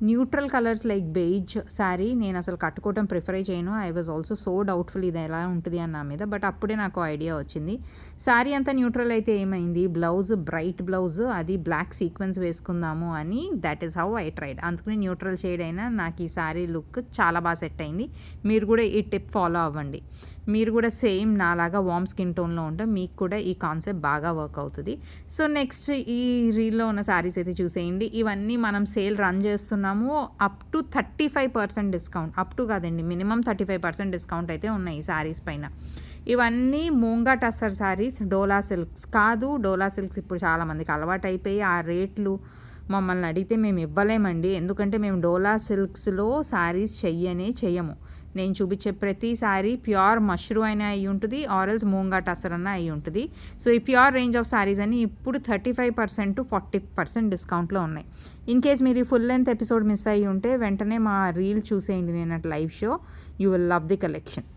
Neutral colours like బెయిజ్ sari నేను అసలు కట్టుకోవటం prefer చేయను. I was also so doubtful ఇది ఎలా ఉంటుంది అని నా మీద. బట్ అప్పుడే నాకు ఐడియా వచ్చింది. శారీ అంతా న్యూట్రల్ అయితే ఏమైంది, బ్లౌజ్ బ్రైట్ బ్లౌజ్, అది బ్లాక్ సీక్వెన్స్ వేసుకుందాము అని, that is how I tried. అందుకని న్యూట్రల్ షేడ్ అయినా నాకు ఈ శారీ లుక్ చాలా బాగా సెట్ అయింది. మీరు కూడా ఈ టిప్ ఫాలో అవ్వండి. మీరు కూడా సేమ్ నాలాగా వార్మ్ స్కిన్ టోన్లో ఉంటే మీకు కూడా ఈ కాన్సెప్ట్ బాగా వర్క్ అవుతుంది. సో నెక్స్ట్ ఈ రీల్లో ఉన్న శారీస్ అయితే చూసేయండి. ఇవన్నీ మనం సేల్ రన్ చేస్తున్నాము. Up to 35% discount, up to కాదండి, మినిమం 35% డిస్కౌంట్ అయితే ఉన్నాయి ఈ శారీస్ పైన. ఇవన్నీ మూంగా టస్సర్ శారీస్, డోలా సిల్క్స్ కాదు. డోలా సిల్క్స్ ఇప్పుడు చాలామందికి అలవాటు అయిపోయి ఆ రేట్లు మమ్మల్ని అడిగితే మేము ఇవ్వలేమండి. ఎందుకంటే మేము డోలా సిల్క్స్లో శారీస్ చెయ్యము. నేను చూపించే ప్రతి శారీ ప్యూర్ మష్రూ అయినా అయి ఉంటుంది, ఆరెల్స్ మూంగా టసర్ అన్న అయి ఉంటుంది. సో ఈ ప్యూర్ రేంజ్ ఆఫ్ శారీస్ అని ఇప్పుడు 35% to 40% డిస్కౌంట్లో ఉన్నాయి. ఇన్ కేస్ మీరు ఈ ఫుల్ లెంత్ ఎపిసోడ్ మిస్ అయ్యి ఉంటే వెంటనే మా రీల్ చూసేయండి, నేను live show. You will love the collection.